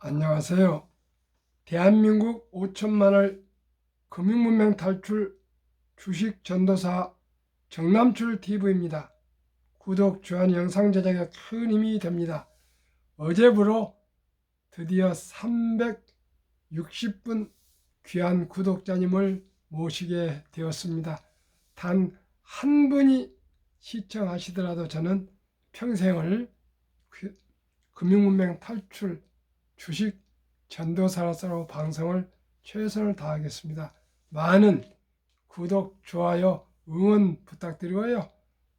안녕하세요. 대한민국 5천만을 금융문맹 탈출 주식 전도사 정남출 TV입니다. 구독, 좋아요, 영상 제작에 큰 힘이 됩니다. 어제부로 드디어 360분 귀한 구독자님을 모시게 되었습니다. 단 한 분이 시청하시더라도 저는 평생을 금융문맹 탈출 주식 전도사로서 방송을 최선을 다하겠습니다. 많은 구독, 좋아요, 응원 부탁드리고요.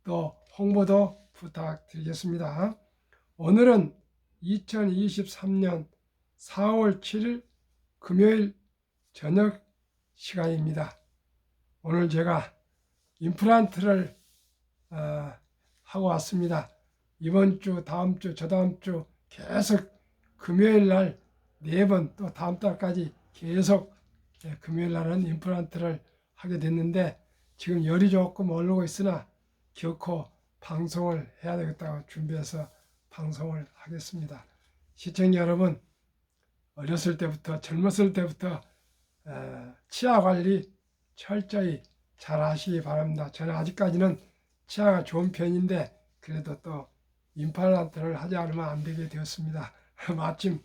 또 홍보도 부탁드리겠습니다. 오늘은 2023년 4월 7일 금요일 저녁 시간입니다. 오늘 제가 임플란트를 하고 왔습니다. 이번 주, 다음 주, 저다음 주 계속 금요일 날 4번, 또 다음 달까지 계속 금요일 날은 임플란트를 하게 됐는데 지금 열이 조금 오르고 있으나 결코 방송을 해야 되겠다고 준비해서 방송을 하겠습니다. 시청자 여러분, 어렸을 때부터 젊었을 때부터 치아 관리 철저히 잘 하시기 바랍니다. 저는 아직까지는 치아가 좋은 편인데 그래도 또 임플란트를 하지 않으면 안 되게 되었습니다. 마침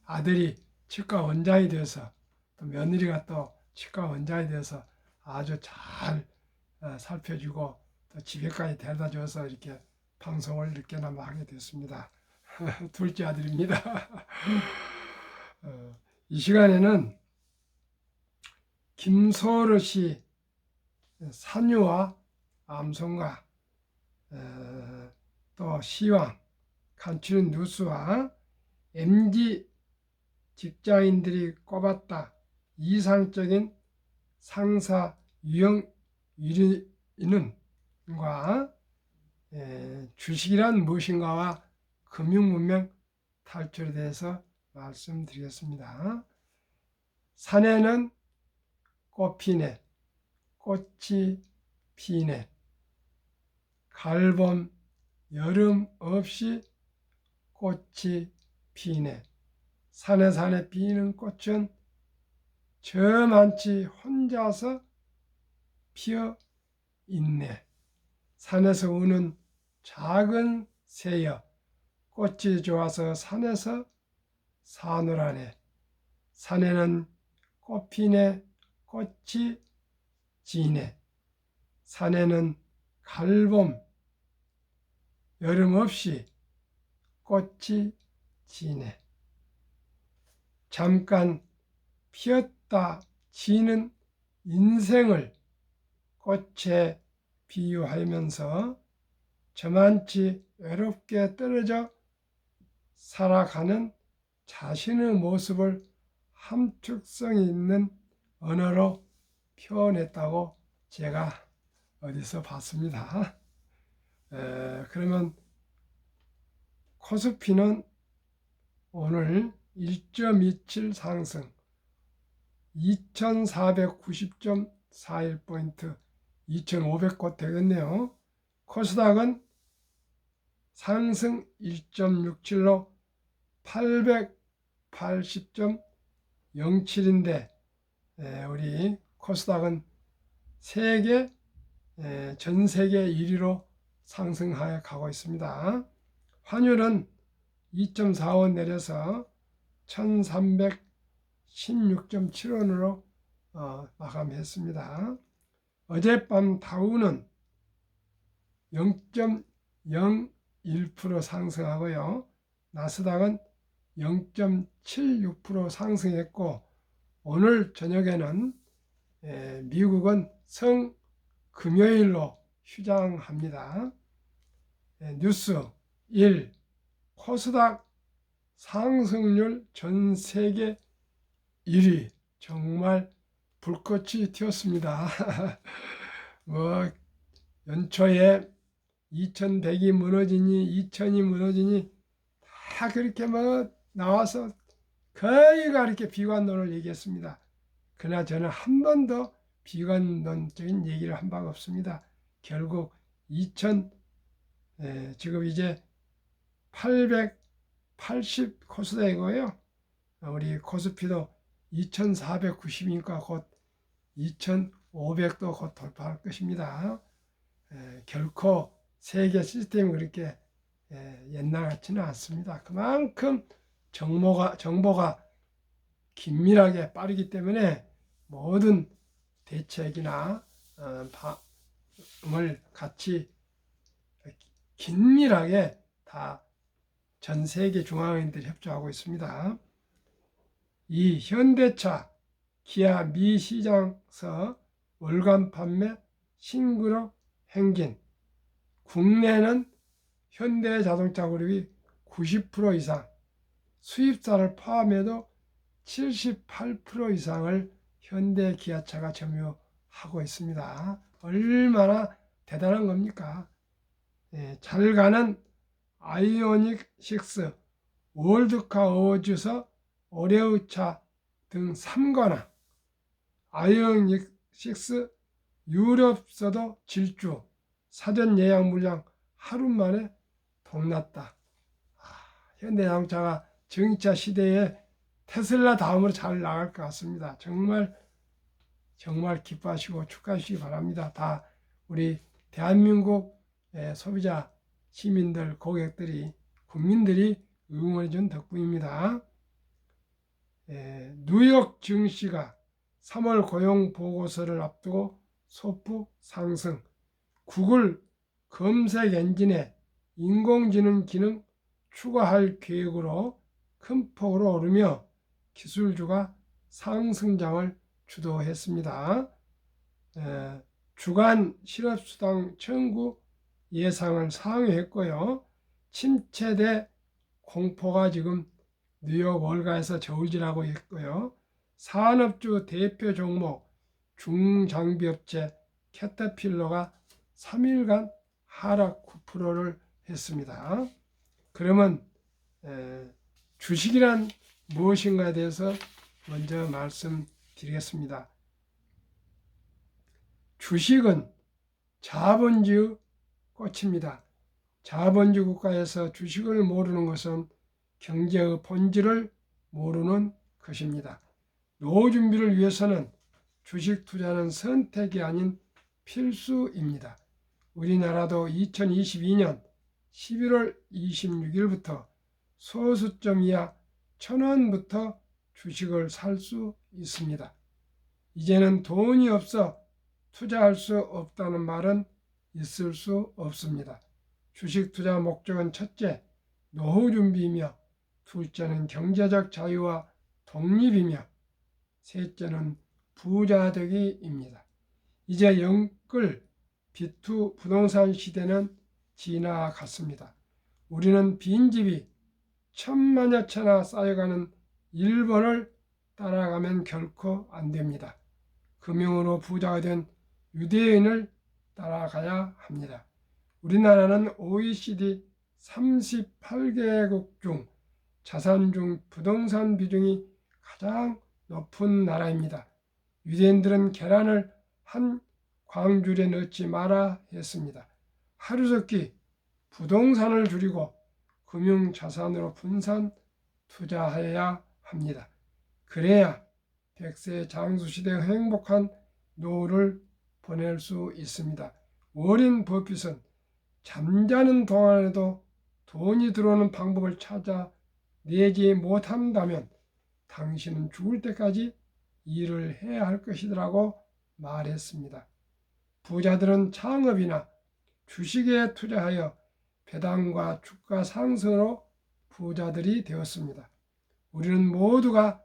아들이 치과 원장이 되어서 또 며느리가 또 치과 원장이 되어서 아주 잘 살펴주고 또 집에까지 데려다 줘서 이렇게 방송을 늦게나마 하게 됐습니다. 둘째 아들입니다. 이 시간에는 김소르 씨 산유와 암송가, 또 시황, 간추린 뉴스와 MZ 직장인들이 꼽았다 이상적인 상사 유형 1위는과 주식이란 무엇인가와 금융문명 탈출에 대해서 말씀드리겠습니다. 산에는 꽃피네, 꽃이 피네, 가을봄 여름 없이 꽃이 피네. 산에 피는 꽃은 저만치 혼자서 피어 있네. 산에서 우는 작은 새여, 꽃이 좋아서 산에서 사노라네. 산에는 꽃피네, 꽃이 지네. 산에는 가을봄 여름 없이 꽃이 지네. 잠깐 피었다 지는 인생을 꽃에 비유하면서 저만치 외롭게 떨어져 살아가는 자신의 모습을 함축성이 있는 언어로 표현했다고 제가 어디서 봤습니다. 그러면 코스피는 오늘 1.27 상승 2490.41포인트 2500곳 되겠네요. 코스닥은 상승 1.67로 880.07인데 우리 코스닥은 전 세계 1위로 상승하여 가고 있습니다. 환율은 2.45 내려서 1316.7원으로 마감했습니다. 어젯밤 다우는 0.01% 상승하고요. 나스닥은 0.76% 상승했고 오늘 저녁에는 미국은 금요일로 휴장합니다. 뉴스 1. 코스닥 상승률 전 세계 1위. 정말 불꽃이 튀었습니다. 연초에 2100이 무너지니 2000이 무너지니 다 그렇게 나와서 거의가 이렇게 비관론을 얘기했습니다. 그러나 저는 한 번도 비관론적인 얘기를 한 바가 없습니다. 결국 지금 이제 880 코스닥이고요. 우리 코스피도 2490이니까 곧 2500도 곧 돌파할 것입니다. 결코 세계 시스템이 그렇게 옛날 같지는 않습니다. 그만큼 정보가 긴밀하게 빠르기 때문에 모든 대책이나 을 같이 긴밀하게 다 전 세계 중앙은행들이 협조하고 있습니다. 이 현대차, 기아 미 시장서 월간 판매 신그룹 행진, 국내는 현대자동차 그룹이 90% 이상, 수입사를 포함해도 78% 이상을 현대 기아차가 점유하고 있습니다. 얼마나 대단한 겁니까? 잘 가는 아이오닉 6, 월드카 어워즈서 올해의 차 등 3관왕, 아이오닉 6 유럽서도 질주, 사전 예약 물량 하루 만에 동났다. 현대자동차가 전기차 시대에 테슬라 다음으로 잘 나갈 것 같습니다. 정말 기뻐하시고 축하하시기 바랍니다. 다 우리 대한민국 소비자, 시민들, 고객들이, 국민들이 응원해 준 덕분입니다. 뉴욕 증시가 3월 고용 보고서를 앞두고 소폭 상승, 구글 검색 엔진에 인공지능 기능 추가할 계획으로 큰 폭으로 오르며 기술주가 상승장을 주도했습니다. 주간 실업수당 청구 예상을 상회했고요. 침체대 공포가 지금 뉴욕 월가에서 저울질하고 있고요. 산업주 대표 종목 중장비업체 캐터필러가 3일간 하락 9%를 했습니다. 그러면 주식이란 무엇인가에 대해서 먼저 말씀드리겠습니다. 주식은 자본주의 꽃입니다. 자본주의 국가에서 주식을 모르는 것은 경제의 본질을 모르는 것입니다. 노후 준비를 위해서는 주식 투자는 선택이 아닌 필수입니다. 우리나라도 2022년 11월 26일부터 소수점 이하 1,000원부터 주식을 살 수 있습니다. 이제는 돈이 없어 투자할 수 없다는 말은 있을 수 없습니다. 주식 투자 목적은 첫째, 노후 준비이며 둘째는 경제적 자유와 독립이며 셋째는 부자 되기입니다. 이제 영끌 비투 부동산 시대는 지나갔습니다. 우리는 빈집이 천만여 채나 쌓여가는 일본을 따라가면 결코 안 됩니다. 금융으로 부자가 된 유대인을 따라가야 합니다. 우리나라는 OECD 38개국 중 자산 중 부동산 비중이 가장 높은 나라입니다. 유대인들은 계란을 한 광줄에 넣지 마라 했습니다. 하루속히 부동산을 줄이고 금융자산으로 분산 투자해야 합니다. 그래야 100세 장수시대의 행복한 노후를 보낼 수 있습니다. 워렌 버핏은 잠자는 동안에도 돈이 들어오는 방법을 찾아내지 못한다면 당신은 죽을 때까지 일을 해야 할 것이라고 말했습니다. 부자들은 창업이나 주식에 투자하여 배당과 주가 상승으로 부자들이 되었습니다. 우리는 모두가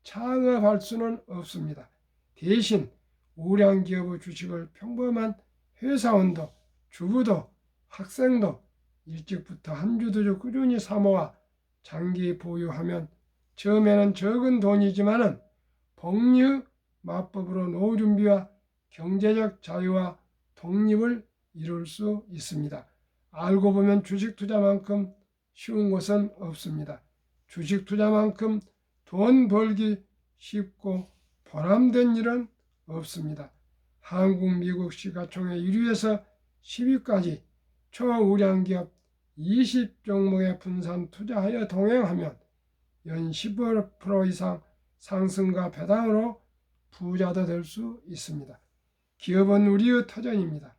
창업할 수는 없습니다. 대신 우량 기업의 주식을 평범한 회사원도, 주부도, 학생도 일찍부터 한 주 두 주 꾸준히 사모아 장기 보유하면 처음에는 적은 돈이지만은 복리의 마법으로 노후 준비와 경제적 자유와 독립을 이룰 수 있습니다. 알고 보면 주식 투자만큼 쉬운 것은 없습니다. 주식 투자만큼 돈 벌기 쉽고 보람된 일은 없습니다. 한국, 미국 시가총액 1위에서 10위까지 초우량 기업 20종목에 분산 투자하여 동행하면 연 15% 이상 상승과 배당으로 부자도 될 수 있습니다. 기업은 우리의 터전입니다.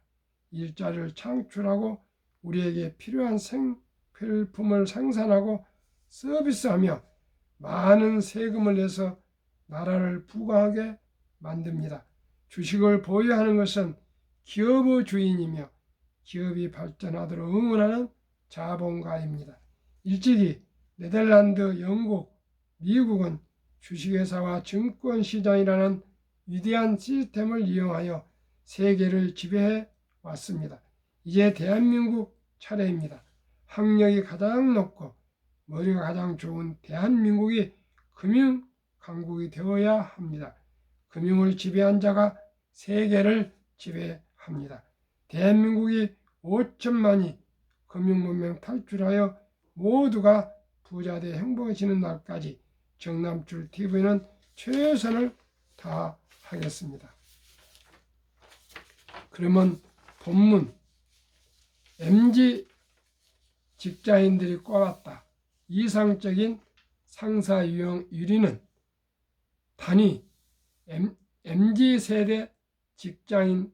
일자리를 창출하고 우리에게 필요한 생필품을 생산하고 서비스하며 많은 세금을 내서 나라를 부강하게 만듭니다. 주식을 보유하는 것은 기업의 주인이며 기업이 발전하도록 응원하는 자본가입니다. 일찍이 네덜란드, 영국, 미국은 주식회사와 증권시장이라는 위대한 시스템을 이용하여 세계를 지배해 왔습니다. 이제 대한민국 차례입니다. 학력이 가장 높고 머리가 가장 좋은 대한민국이 금융 강국이 되어야 합니다. 금융을 지배한 자가 세계를 지배합니다. 대한민국이 5천만이 금융문명 탈출하여 모두가 부자되어 행복해지는 날까지 정남출TV는 최선을 다하겠습니다. 그러면 본문 MZ 직장인들이 꼽았다. 이상적인 상사 유형 1위는 단위 MZ세대 직장인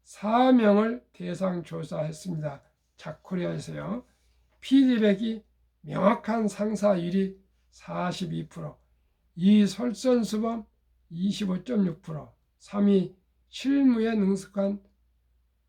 1114명을 대상 조사했습니다. 자코리아에서요. 피드백이 명확한 상사 1위 42%, 2위 솔선수범 25.6%, 3위 실무에 능숙한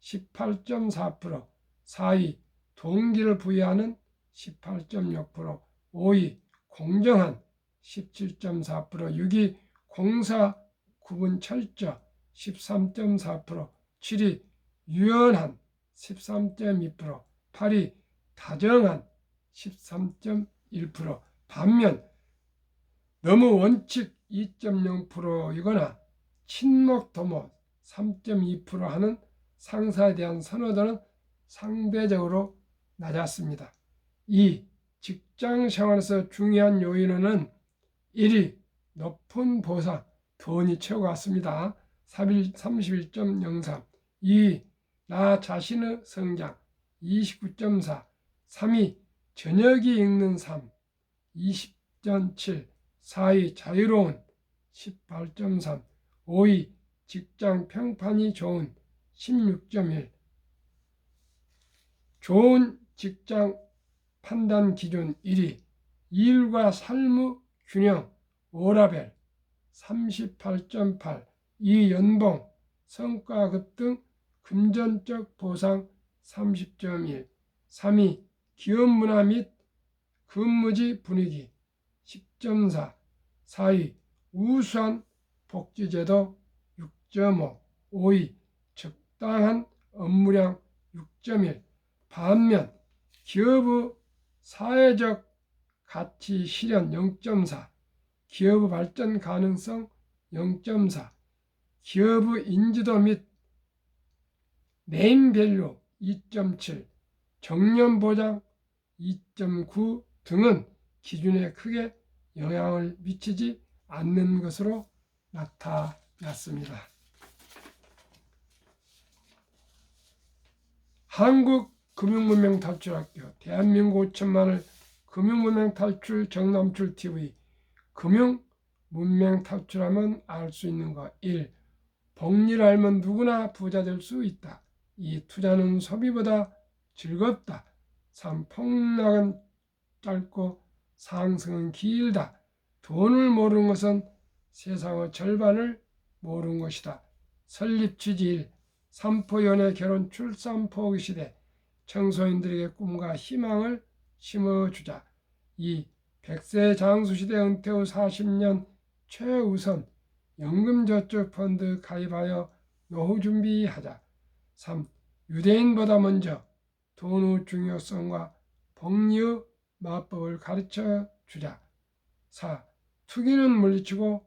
18.4%, 4위 동기를 부여하는 18.6%, 5위 공정한 17.4%, 6위 공사 구분 철저 13.4%, 7위 유연한 13.2%, 8위 다정한 13.1%. 반면 너무 원칙 2.0%이거나 친목 도모 3.2% 하는 상사에 대한 선호도는 상대적으로 낮았습니다. 이 직장 생활에서 중요한 요인은 1위 높은 보상, 돈이 최고 같습니다. 31.03, 2위 나 자신의 성장 29.4, 3위 저녁이 읽는 삶 20.7, 4위 자유로운 18.3, 5위 직장 평판이 좋은 16.1. 좋은 직장 판단 기준 1위 일과 삶의 균형 워라벨 38.8, 2위 연봉, 성과급 등 금전적 보상 30.1, 3위 기업 문화 및 근무지 분위기 10.4, 4위 우수한 복지제도 6.5, 5위 적당한 업무량 6.1. 반면 기업의 사회적 가치 실현 0.4, 기업의 발전 가능성 0.4, 기업의 인지도 및 네임밸류 2.7, 정년 보장 2.9 등은 기준에 크게 영향을 미치지 않는 것으로 나타났습니다. 한국금융문명 탈출학교, 대한민국 5천만을 금융문명 탈출 정남출TV. 금융문명 탈출하면 알 수 있는 것. 1. 복리를 알면 누구나 부자 될 수 있다. 2. 투자는 소비보다 즐겁다. 3. 폭락은 짧고 상승은 길다. 돈을 모르는 것은 세상의 절반을 모르는 것이다. 설립 취지 1. 삼포연애 결혼 출산 포기 시대. 청소년들에게 꿈과 희망을 심어주자. 2. 100세 장수시대 은퇴 후 40년 최우선 연금저축펀드 가입하여 노후 준비하자. 3. 유대인보다 먼저 돈의 중요성과 복리의 마법을 가르쳐 주자. 4. 투기는 물리치고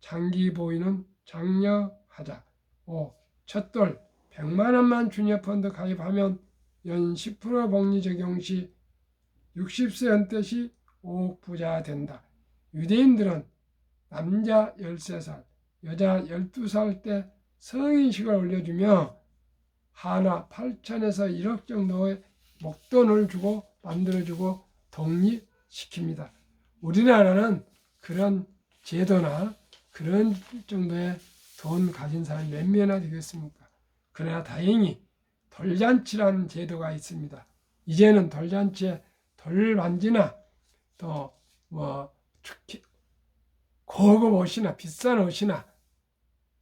장기 보유는 장려하자. 5. 첫돌 100만 원만 주니어펀드 가입하면 연 10% 복리 적용 시 60세 은퇴 시 5억 부자 된다. 유대인들은 남자 13살, 여자 12살 때 성인식을 올려주며 하나 8천에서 1억 정도의 목돈을 주고 만들어주고 독립시킵니다. 우리나라는 그런 제도나 그런 정도의 돈 가진 사람이 몇 명이나 되겠습니까? 그러나 다행히 돌잔치라는 제도가 있습니다. 이제는 돌잔치에 돌반지나 또 뭐 고급 옷이나 비싼 옷이나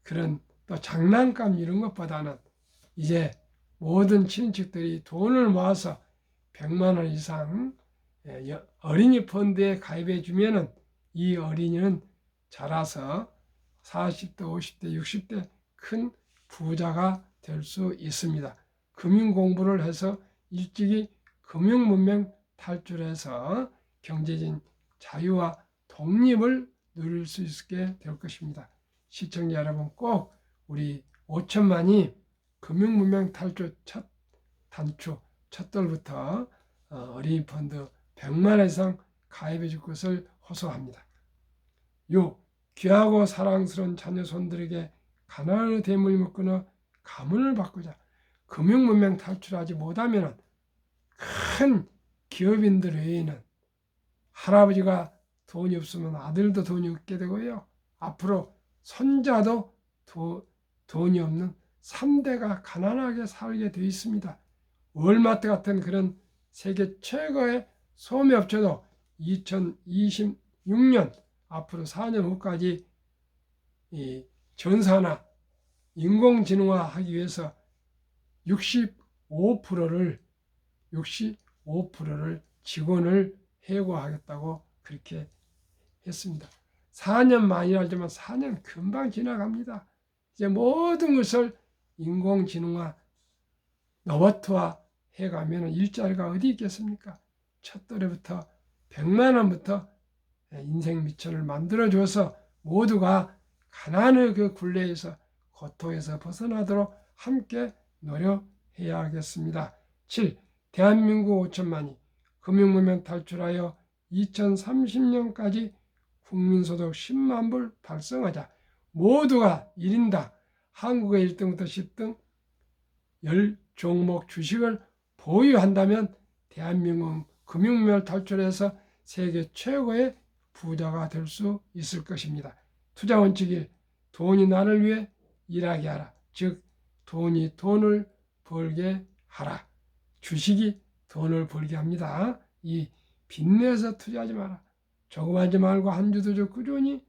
그런 또 장난감 이런 것보다는 이제 모든 친인척들이 돈을 모아서 100만 원 이상 어린이 펀드에 가입해 주면은 이 어린이는 자라서 40대, 50대, 60대 큰 부자가 될 수 있습니다. 금융 공부를 해서 일찍이 금융 문명 탈출해서 경제적인 자유와 독립을 누릴 수 있게 될 것입니다. 시청자 여러분, 꼭 우리 5천만이 금융 문명 탈출 첫 단추, 첫 돌부터 어린이 펀드 100만 원 이상 가입해 줄 것을 호소합니다. 6. 귀하고 사랑스러운 자녀 손들에게 가난의 대물림을 끊어 가문을 바꾸자. 금융 문명 탈출하지 못하면 큰 기업인들 외에는 할아버지가 돈이 없으면 아들도 돈이 없게 되고요. 앞으로 손자도 돈이 없는 3대가 가난하게 살게 되어 있습니다. 월마트 같은 그런 세계 최고의 소매업체도 2026년 앞으로 4년 후까지 이 전산화, 인공지능화 하기 위해서 65%를 직원을 해고하겠다고 그렇게 했습니다. 4년 만이라지만 4년 금방 지나갑니다. 이제 모든 것을 인공지능화, 로봇화 해가면 일자리가 어디 있겠습니까? 첫 돌에부터 100만 원부터 인생 미천을 만들어줘서 모두가 가난의 그 굴레에서 고통에서 벗어나도록 함께 노력해야겠습니다. 7. 대한민국 5천만이 금융문명 탈출하여 2030년까지 국민소득 10만 불 달성하자. 모두가 1인당 한국의 1등부터 10등 10종목 주식을 보유한다면 대한민국 금융문명 탈출해서 세계 최고의 부자가 될 수 있을 것입니다. 투자 원칙이 돈이 나를 위해 일하게 하라. 즉 돈이 돈을 벌게 하라. 주식이 돈을 벌게 합니다. 이 빚내서 투자하지 마라. 조금하지 말고 한 주도 좀 꾸준히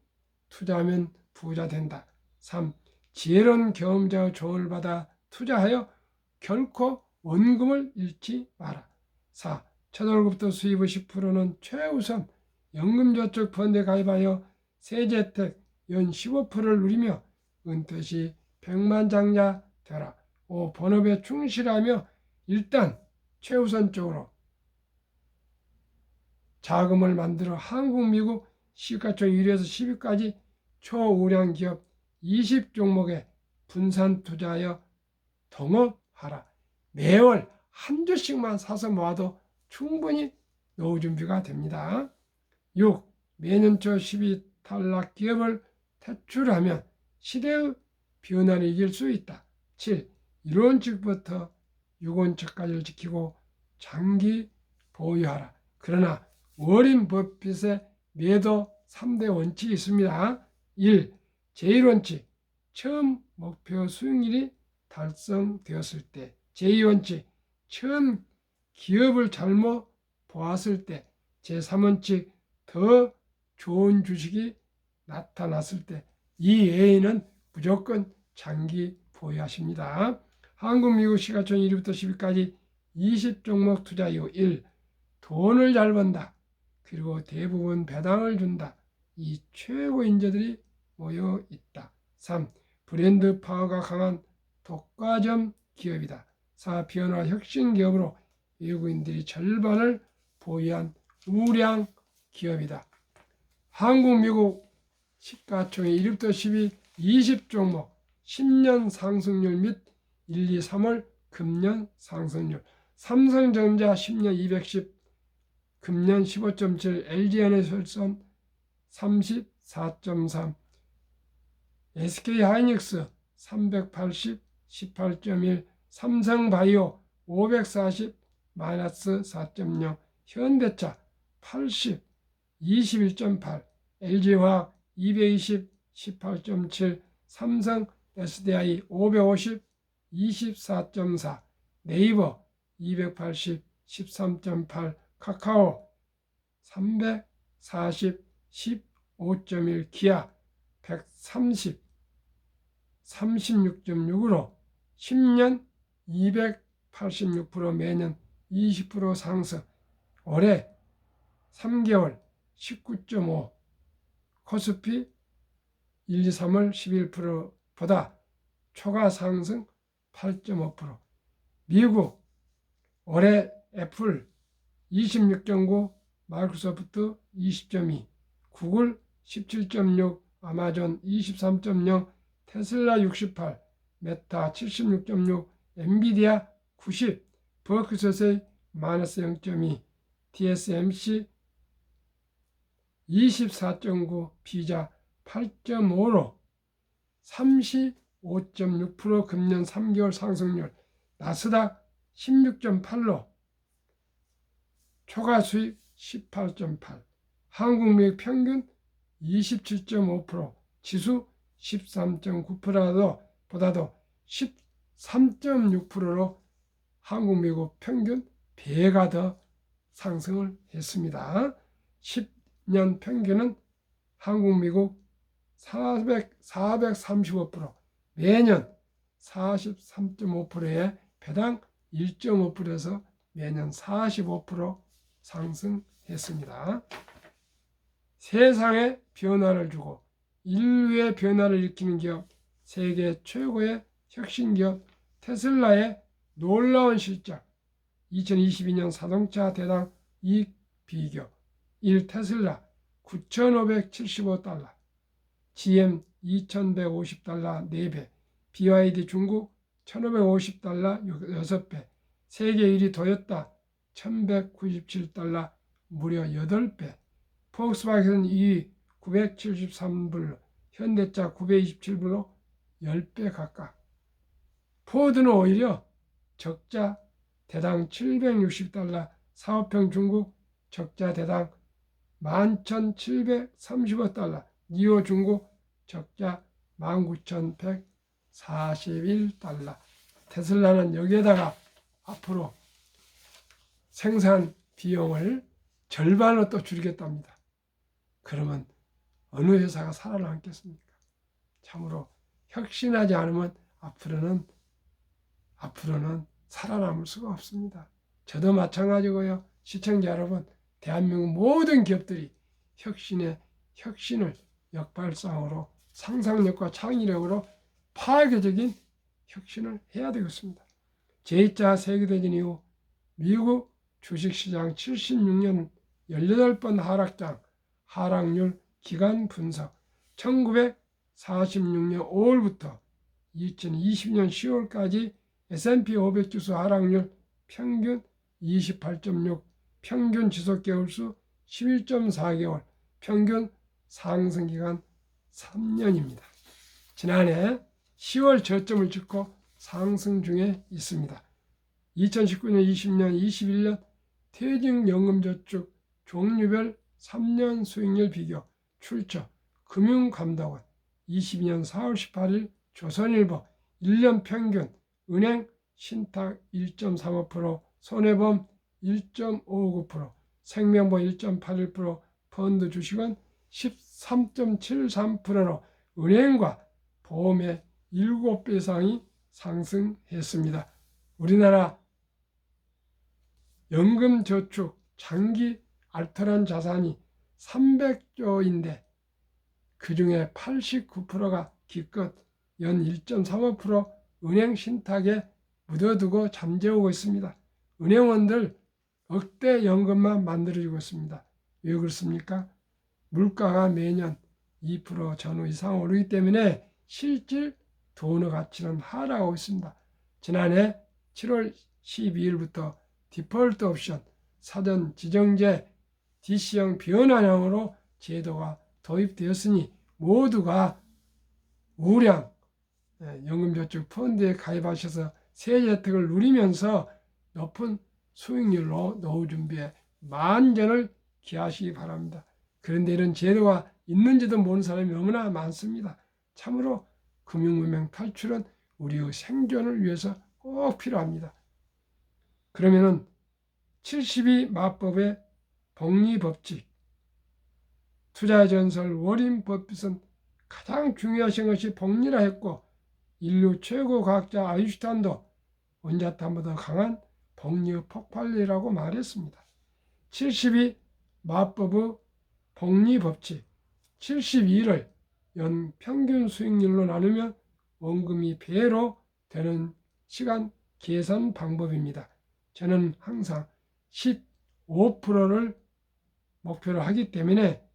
투자하면 부자 된다. 3. 지혜로운 경험자의 조언을 받아 투자하여 결코 원금을 잃지 마라. 4. 첫 월급부터 수입의 10%는 최우선 연금저축 펀드에 가입하여 세제혜택 연 15%를 누리며 은퇴 시 백만장자 되라. 5. 본업에 충실하며 일단 최우선적으로 자금을 만들어 한국, 미국 시가총 1위에서 10위까지 초우량 기업 20종목에 분산 투자하여 동업하라. 매월 한 주씩만 사서 모아도 충분히 노후 준비가 됩니다. 6. 매년 초 10위 탈락 기업을 퇴출하면 시대의 변화를 이길 수 있다. 7. 1원칙부터 6원칙까지를 지키고 장기 보유하라. 그러나 워렌 버핏의 매도 3대 원칙이 있습니다. 1. 제1원칙, 처음 목표 수익률이 달성되었을 때. 제2원칙, 처음 기업을 잘못 보았을 때. 제3원칙, 더 좋은 주식이 나타났을 때. 이 외에는 무조건 장기 보유하십니다. 한국, 미국 시가총 1위부터 10위까지 20종목 투자 이후 1. 돈을 잘 번다. 그리고 대부분 배당을 준다. 이 최고 인재들이 모여 있다. 3. 브랜드 파워가 강한 독과점 기업이다. 4. 변화 혁신 기업으로 외국인들이 절반을 보유한 우량 기업이다. 한국, 미국 시가총의 1위부터 10위 20종목 10년 상승률 및 1, 2, 3월 금년 상승률. 삼성전자 10년 210, 금년 15.7, LG에너지솔루션 34.3, SK하이닉스 380, 18.1, 삼성바이오 540, 마이너스 4.0, 현대차 80, 21.8, LG화학 220, 18.7, 삼성 SDI 550, 24.4, 네이버 280, 13.8, 카카오 340, 15.1, 기아 130, 36.6으로 10년 286% 매년 20% 상승, 올해 3개월 19.5, 코스피 1, 2, 3월 11%보다 초과 상승 8.5%, 미국 올해 애플 26.9, 마이크로소프트 20.2, 구글 17.6, 아마존 23.0, 테슬라 68, 메타 76.6, 엔비디아 90, 버크셔스의 마이너스 0.2, TSMC 24.9, 비자 8.5로 35.6% 금년 3개월 상승률, 나스닥 16.8로 초과 수익 18.8, 한국미국 평균 27.5%, 지수 13.9%보다도 13.6%로 한국 미국 평균 배가 더 상승을 했습니다. 10년 평균은 한국 미국 435%, 매년 43.5%에 배당 1.5%에서 매년 45% 상승했습니다. 세상에 변화를 주고 인류의 변화를 일으키는 기업, 세계 최고의 혁신기업 테슬라의 놀라운 실적, 2022년 자동차 대당 이익 비교, 1 테슬라 9,575달러, GM 2,150달러 4배, BYD 중국 1,550달러 6배, 세계 1위 도요타 1,197달러 무려 8배, 폭스바겐 2위 973불, 현대차 927불로 10배 각각. 포드는 오히려 적자 대당 760달러, 사업형 중국 적자 대당 11,735달러, 니오 중국 적자 19,141달러. 테슬라는 여기에다가 앞으로 생산 비용을 절반으로 또 줄이겠답니다. 그러면 어느 회사가 살아남겠습니까? 참으로 혁신하지 않으면 앞으로는 살아남을 수가 없습니다. 저도 마찬가지고요. 시청자 여러분, 대한민국 모든 기업들이 혁신을 역발상으로 상상력과 창의력으로 파괴적인 혁신을 해야 되겠습니다. 제2차 세계대전 이후 미국 주식시장 76년 18번 하락장, 하락률 기간 분석, 1946년 5월부터 2020년 10월까지 S&P 500 지수 하락률 평균 28.6, 평균 지속개월수 11.4개월, 평균 상승기간 3년입니다. 지난해 10월 저점을 찍고 상승 중에 있습니다. 2019년, 20년, 21년 퇴직연금저축 종류별 3년 수익률 비교 출처 금융감독원, 22년 4월 18일 조선일보 1년 평균 은행 신탁 1.35%, 손해보험 1.59%, 생명보험 1.81%, 펀드 주식은 13.73%로 은행과 보험의 7배 이상이 상승했습니다. 우리나라 연금저축 장기 알뜰한 자산이 300조인데 그 중에 89%가 기껏 연 1.35% 은행 신탁에 묻어두고 잠재우고 있습니다. 은행원들 억대 연금만 만들어주고 있습니다. 왜 그렇습니까? 물가가 매년 2% 전후 이상 오르기 때문에 실질 돈의 가치는 하락하고 있습니다. 지난해 7월 12일부터 디폴트 옵션, 사전 지정제 DC형 변환형으로 제도가 도입되었으니 모두가 우량 연금저축 펀드에 가입하셔서 세제 혜택을 누리면서 높은 수익률로 노후 준비에 만전을 기하시기 바랍니다. 그런데 이런 제도가 있는지도 모르는 사람이 너무나 많습니다. 참으로 금융문명 탈출은 우리의 생존을 위해서 꼭 필요합니다. 그러면은 72 마법의 복리법칙, 투자의 전설 워린 버핏은 가장 중요하신 것이 복리라 했고, 인류 최고 과학자 아인슈타인도 원자탄보다 강한 복리의 폭발이라고 말했습니다. 72 마법의 복리법칙, 72를 연 평균 수익률로 나누면 원금이 배로 되는 시간 계산 방법입니다. 저는 항상 15%를 목표로 하기 때문에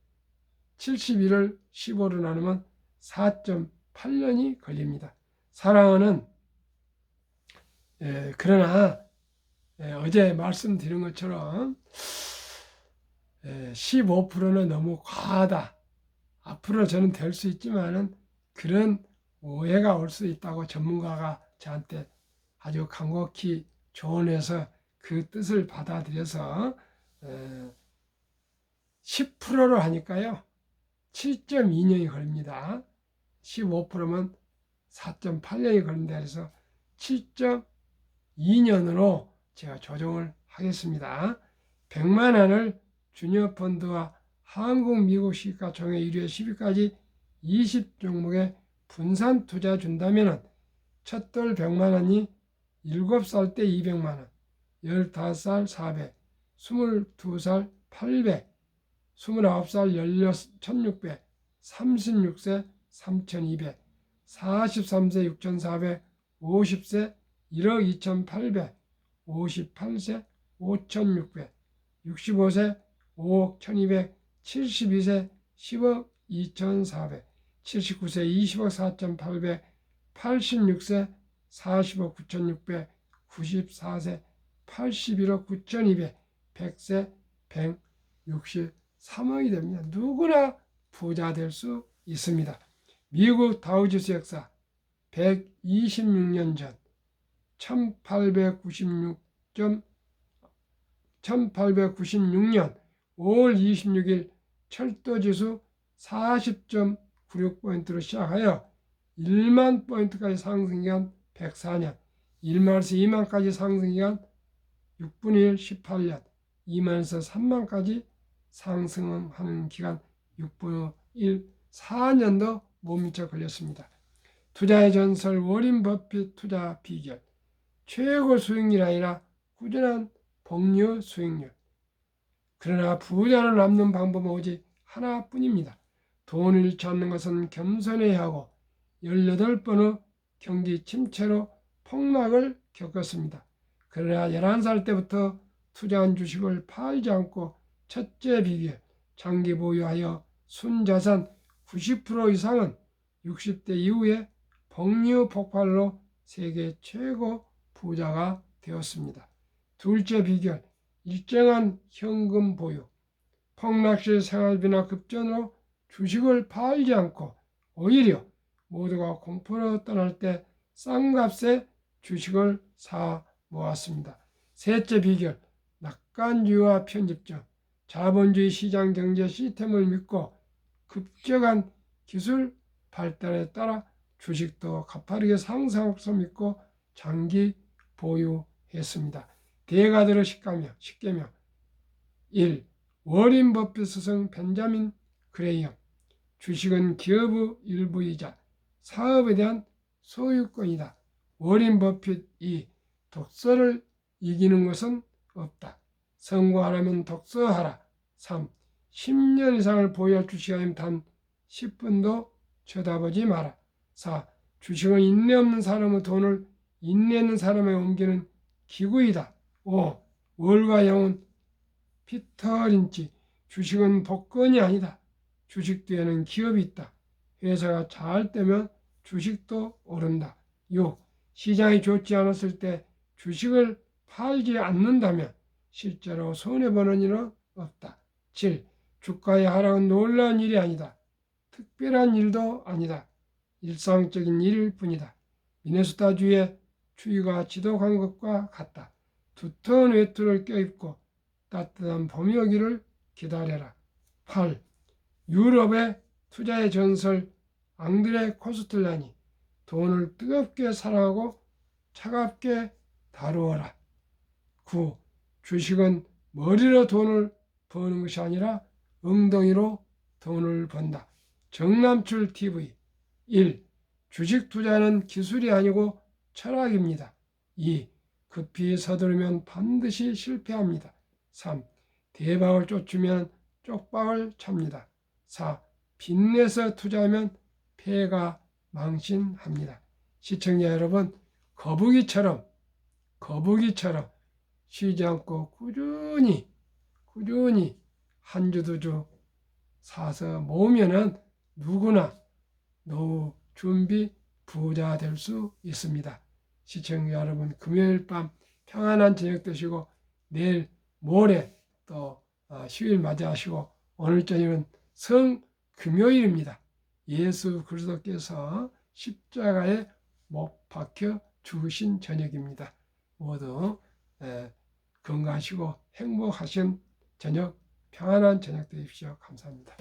72를 15로 나누면 4.8년이 걸립니다. 사랑은 그러나 어제 말씀드린 것처럼 15%는 너무 과하다. 앞으로 저는 될 수 있지만은 그런 오해가 올 수 있다고 전문가가 저한테 아주 간곡히 조언해서 그 뜻을 받아들여서 10%로 하니까요 7.2년이 걸립니다. 15%면 4.8년이 걸린다 해서 7.2년으로 제가 조정을 하겠습니다. 100만 원을 주니어펀드와 한국, 미국 시가총액 1회 10위까지 20종목에 분산 투자 준다면 첫 돌 100만 원이 7살 때 200만 원, 15살 400, 22살 800, 29살 16,600, 36세 3,200, 43세 6,400, 50세 1억 2,800, 58세 5,600, 65세 5억 1,200, 72세 10억 2,400, 79세 20억 4,800, 86세 40억 9,600, 94세 81억 9,200, 100세 163억이 됩니다. 누구나 부자 될 수 있습니다. 미국 다우지수 역사 126년 전 1896년 5월 26일 철도지수 40.96포인트로 시작하여 1만 포인트까지 상승기간 104년, 1만에서 2만까지 상승기간 6분의 1, 18년, 2만에서 3만까지 상승하는 기간 6분의 1, 4년도 못 미쳐 걸렸습니다. 투자의 전설 워린 버핏 투자 비결, 최고 수익률이 아니라 꾸준한 복리 수익률. 그러나 부자를 남는 방법은 오직 하나뿐입니다. 돈을 잃지 않는 것은 겸손해야 하고 18번의 경기 침체로 폭락을 겪었습니다. 그러나 11살 때부터 투자한 주식을 팔지 않고 첫째 비결, 장기 보유하여 순자산 90% 이상은 60대 이후에 복리 폭발로 세계 최고 부자가 되었습니다. 둘째 비결, 일정한 현금 보유. 폭락시 생활비나 급전으로 주식을 팔지 않고 오히려 모두가 공포로 떠날 때 싼 값에 주식을 사 모았습니다. 셋째 비결, 낙관주의와 편집점. 자본주의 시장 경제 시스템을 믿고 급격한 기술 발달에 따라 주식도 가파르게 상승할 것을 믿고 장기 보유했습니다. 대가들의 십계명 1. 워린 버핏 스승 벤자민 그레이엄. 주식은 기업의 일부이자 사업에 대한 소유권이다. 워린 버핏 2. 독서를 이기는 것은 없다. 성공하려면 독서하라. 3. 10년 이상을 보유할 주식이 아니면 단 10분도 쳐다보지 마라. 4. 주식은 인내 없는 사람의 돈을 인내 있는 사람에 옮기는 기구이다. 5. 월가 영혼 피터 린치. 주식은 복권이 아니다. 주식 뒤에는 기업이 있다. 회사가 잘 되면 주식도 오른다. 6. 시장이 좋지 않았을 때 주식을 팔지 않는다면 실제로 손해보는 일은 없다. 7. 주가의 하락은 놀라운 일이 아니다. 특별한 일도 아니다. 일상적인 일일 뿐이다. 미네소타주의 추위가 지독한 것과 같다. 두터운 외투를 껴입고 따뜻한 봄이 오기를 기다려라. 8. 유럽의 투자의 전설 앙드레 코스텔라니 돈을 뜨겁게 사랑하고 차갑게 다루어라. 9. 주식은 머리로 돈을 버는 것이 아니라 엉덩이로 돈을 번다. 정남출 TV. 1. 주식 투자는 기술이 아니고 철학입니다. 2. 급히 서두르면 반드시 실패합니다. 3. 대박을 쫓으면 쪽박을 찹니다. 4. 빚내서 투자하면 폐가 망신합니다. 시청자 여러분, 거북이처럼 쉬지 않고 꾸준히 한 주 두 주 사서 모으면은 누구나 노후 준비 부자 될 수 있습니다. 시청자 여러분, 금요일 밤 평안한 저녁 되시고 내일 모레 또 휴일 맞이하시고 오늘 저녁은 성금요일입니다. 예수 그리스도께서 십자가에 못 박혀 죽으신 저녁입니다. 모두 건강하시고 행복하신 저녁, 평안한 저녁 되십시오. 감사합니다.